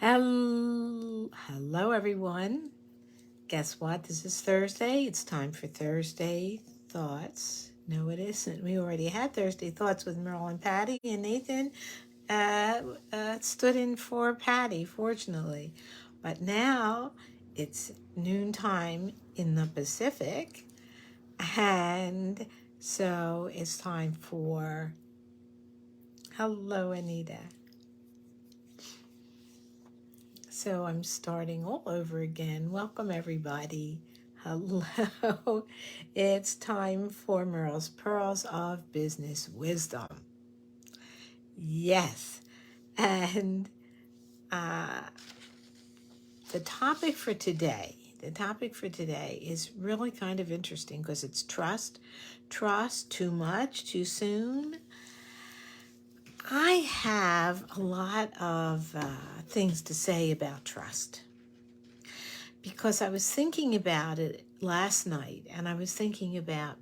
Hello, everyone. Guess what? This is Thursday. It's time for Thursday Thoughts. No, it isn't. We already had Thursday Thoughts with Merle and Patty, and Nathan stood in for Patty, fortunately. But now it's noontime in the Pacific, and so it's time for Hello, Anita. So I'm starting all over again. Welcome, everybody. Hello. It's time for Merle's Pearls of Business Wisdom. Yes. And uh, the topic for today is really kind of interesting because it's trust. Trust, too much, too soon. I have a lot of things to say about trust, because I was thinking about it last night, and I was thinking about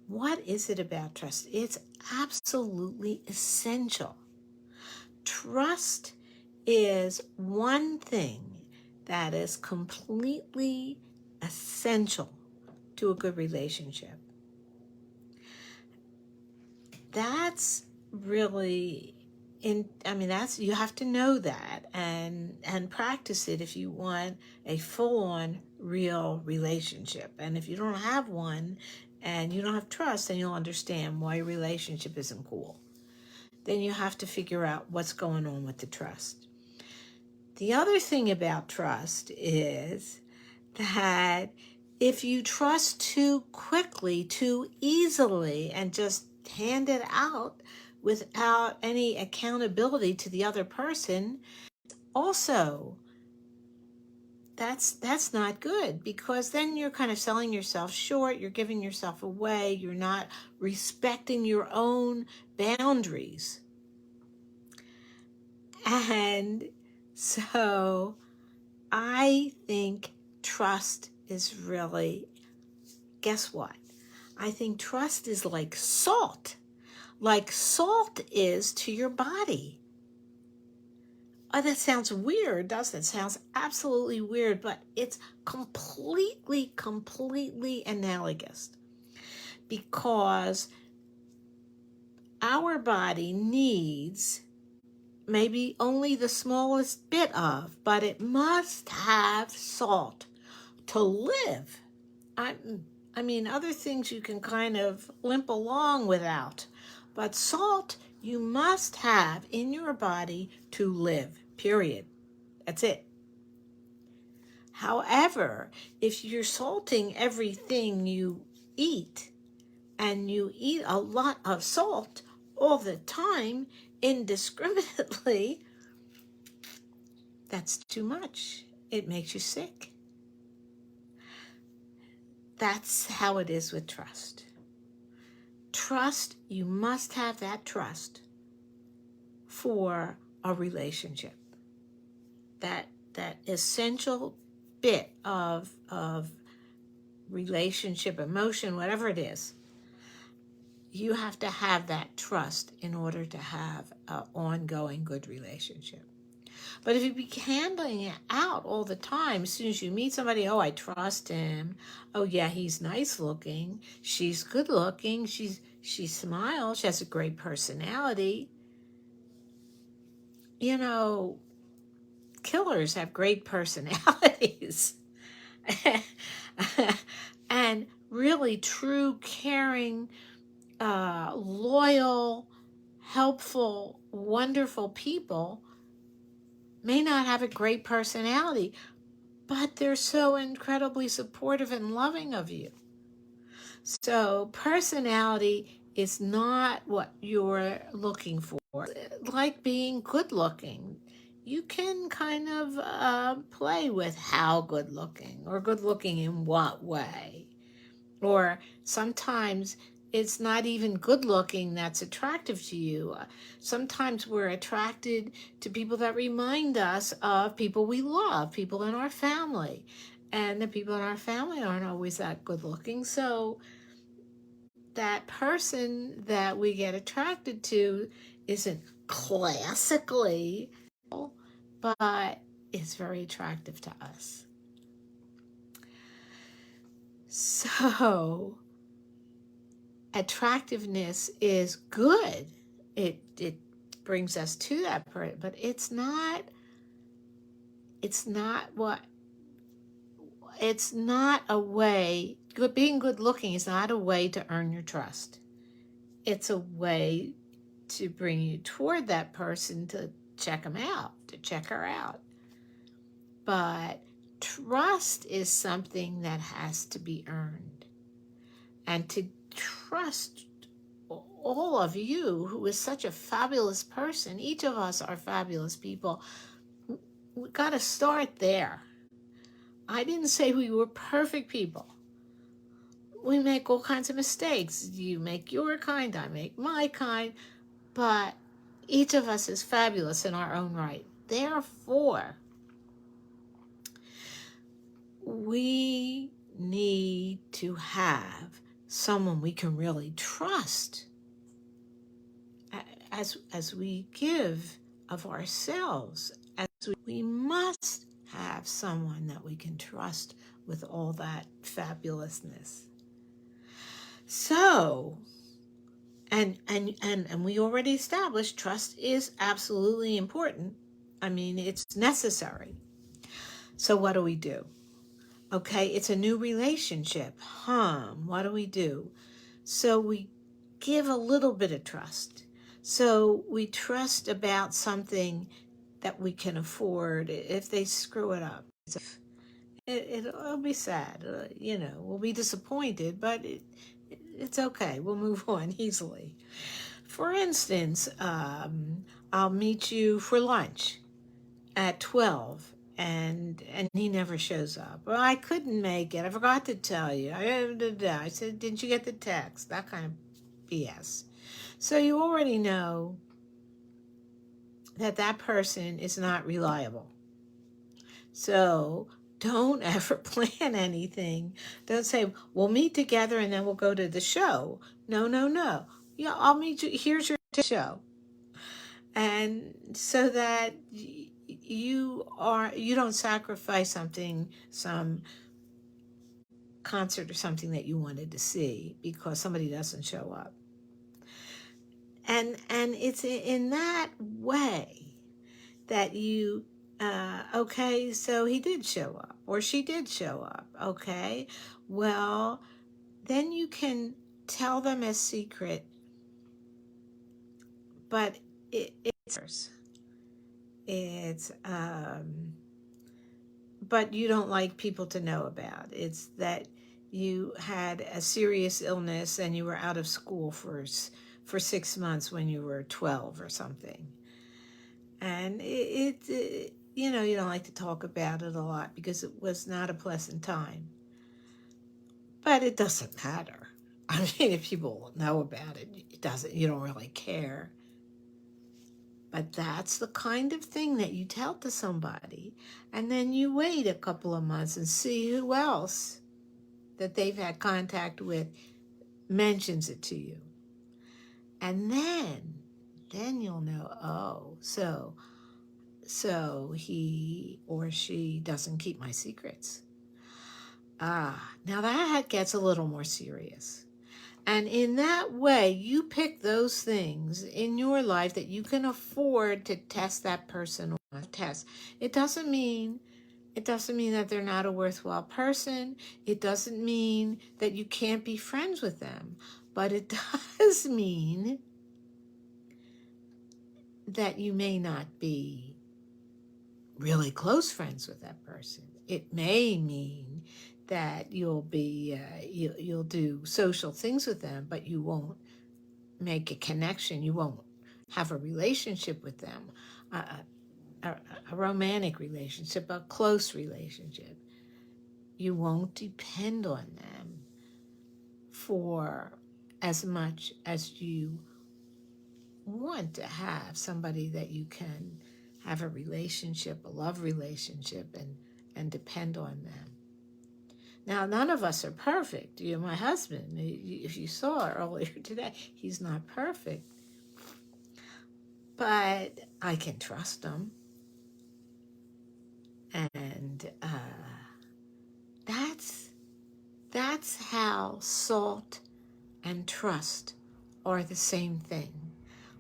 what is it about trust? It's absolutely essential. Trust is one thing that is completely essential to a good relationship. That's really that's, you have to know that and practice it if you want a full-on real relationship. And if you don't have one and you don't have trust, then you'll understand why your relationship isn't cool. Then you have to figure out what's going on with the trust. The other thing about trust is that if you trust too quickly, too easily, and just hand it out without any accountability to the other person, also that's not good, because then you're kind of selling yourself short, you're giving yourself away, you're not respecting your own boundaries. And so I think trust is really, guess what? I think trust is like salt is to your body. Oh, that sounds weird, doesn't it? Sounds absolutely weird, but it's completely analogous, because our body needs maybe only the smallest bit of, but it must have salt to live. I mean, other things you can kind of limp along without, but salt you must have in your body to live, period. That's it. However, if you're salting everything you eat, and you eat a lot of salt all the time, indiscriminately, that's too much. It makes you sick. That's how it is with trust. Trust, you must have that trust for a relationship. That essential bit of relationship, emotion, whatever it is, you have to have that trust in order to have an ongoing good relationship. But if you be handling it out all the time, as soon as you meet somebody, oh, I trust him. Oh, yeah, he's nice looking. She's good looking. She smiles. She has a great personality. You know, killers have great personalities. And really true, caring, loyal, helpful, wonderful people may not have a great personality, but they're so incredibly supportive and loving of you. So personality is not what you're looking for. Like being good looking, you can kind of play with how good looking, or good looking in what way. Or sometimes it's not even good looking that's attractive to you. Sometimes we're attracted to people that remind us of people we love, people in our family. And the people in our family aren't always that good looking. So that person that we get attracted to isn't classically, but it's very attractive to us. So attractiveness is good. It brings us to that person, but it's not a way. Being good looking is not a way to earn your trust. It's a way to bring you toward that person, to check them out, to check her out. But trust is something that has to be earned. And to trust all of you, who is such a fabulous person, each of us are fabulous people, we got to start there. I didn't say we were perfect people. We make all kinds of mistakes. You make your kind, I make my kind, but each of us is fabulous in our own right. Therefore, we need to have someone we can really trust as we give of ourselves. We must have someone that we can trust with all that fabulousness. So, and we already established trust is absolutely important. I mean, it's necessary. So what do we do? Okay, it's a new relationship. What do we do? So we give a little bit of trust. So we trust about something that we can afford. If they screw it up, it'll be sad. We'll be disappointed, but it's okay. We'll move on easily. For instance, I'll meet you for lunch at 12, and he never shows up. Well, I couldn't make it. I forgot to tell you. I said, didn't you get the text? That kind of BS. So you already know that person is not reliable. So don't ever plan anything. Don't say, we'll meet together and then we'll go to the show. No. Yeah, I'll meet you. Here's your show. And so that you don't sacrifice some concert or something that you wanted to see because somebody doesn't show up. And it's in that way that you, okay, so he did show up or she did show up. Okay, well, then you can tell them a secret, but but you don't like people to know about. It's that you had a serious illness and you were out of school for 6 months when you were 12 or something. And you don't like to talk about it a lot because it was not a pleasant time. But it doesn't matter. I mean, if people know about it, you don't really care. But that's the kind of thing that you tell to somebody, and then you wait a couple of months and see who else that they've had contact with mentions it to you. And then you'll know, oh, so he or she doesn't keep my secrets. Now that gets a little more serious. And in that way, you pick those things in your life that you can afford to test that person on. It doesn't mean that they're not a worthwhile person. It doesn't mean that you can't be friends with them. But it does mean that you may not be really close friends with that person. It may mean that you'll do social things with them, but you won't make a connection. You won't have a relationship with them, a romantic relationship, a close relationship. You won't depend on them for as much as you want to have somebody that you can have a relationship, a love relationship, and depend on them. Now, none of us are perfect. My husband, if you saw earlier today, he's not perfect. But I can trust him. And that's how salt and trust are the same thing.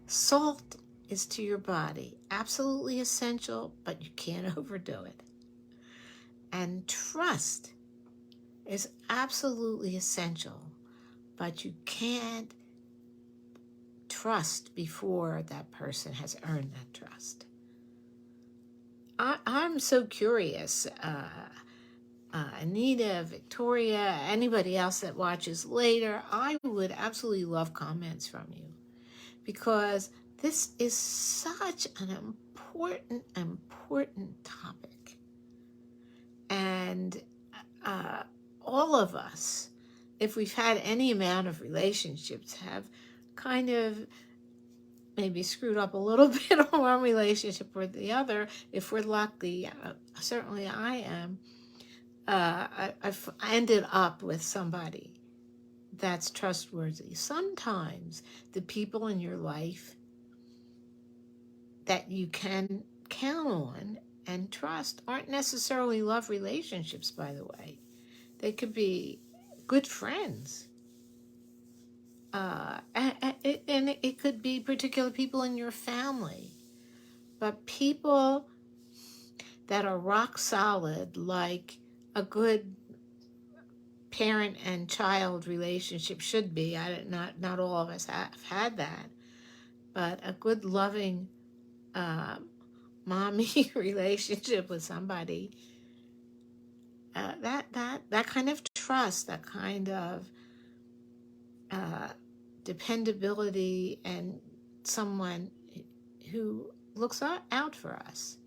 Salt is to your body absolutely essential, but you can't overdo it. And trust is absolutely essential, but you can't trust before that person has earned that trust. I'm so curious, Anita, Victoria, anybody else that watches later, I would absolutely love comments from you, because this is such an important topic. And all of us, if we've had any amount of relationships, have kind of maybe screwed up a little bit on one relationship or the other. If we're lucky, certainly I am. I've ended up with somebody that's trustworthy. Sometimes the people in your life that you can count on and trust aren't necessarily love relationships, by the way. They could be good friends. And it could be particular people in your family. But people that are rock solid, like a good parent and child relationship should be. Not all of us have had that, but a good loving mommy relationship with somebody, that kind of trust, that kind of dependability, and someone who looks out for us.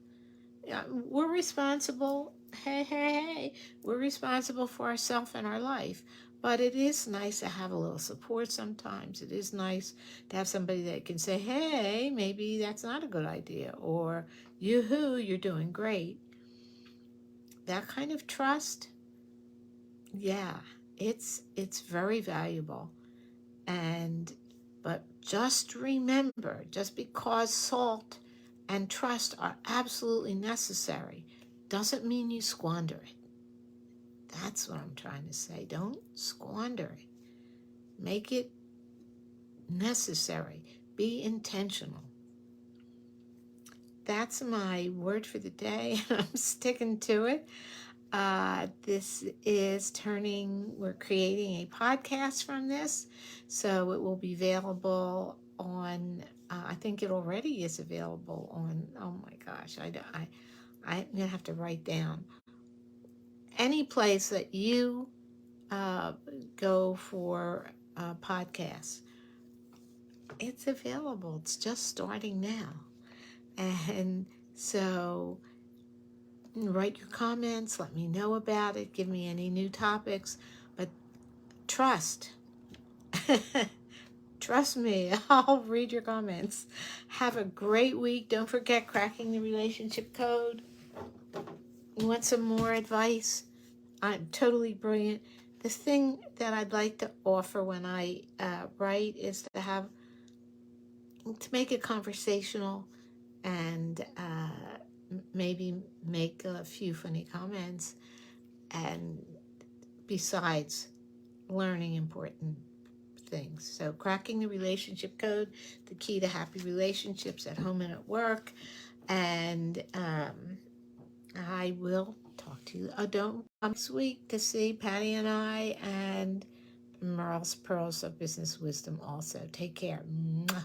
We're responsible. Hey, we're responsible for ourselves and our life. But it is nice to have a little support sometimes. It is nice to have somebody that can say, hey, maybe that's not a good idea, or yoo-hoo, you're doing great. That kind of trust, yeah, it's very valuable. But just remember, just because salt and trust are absolutely necessary doesn't mean you squander it. That's what I'm trying to say. Don't squander it. Make it necessary. Be intentional. That's my word for the day. I'm sticking to it. This is we're creating a podcast from this, so it will be available on, I think it already is available on, oh my gosh, I'm going to have to write down. Any place that you go for podcasts, it's available. It's just starting now. And so write your comments, let me know about it, give me any new topics, but trust. Trust me, I'll read your comments. Have a great week. Don't forget Cracking the Relationship Code. You want some more advice? I'm totally brilliant. The thing that I'd like to offer when I write is to make it conversational, and maybe make a few funny comments, and besides learning important things. So Cracking the Relationship Code, the key to happy relationships at home and at work. And I will talk to you next week to see Patty and I and Merle's Pearls of Business Wisdom also. Take care. Mwah.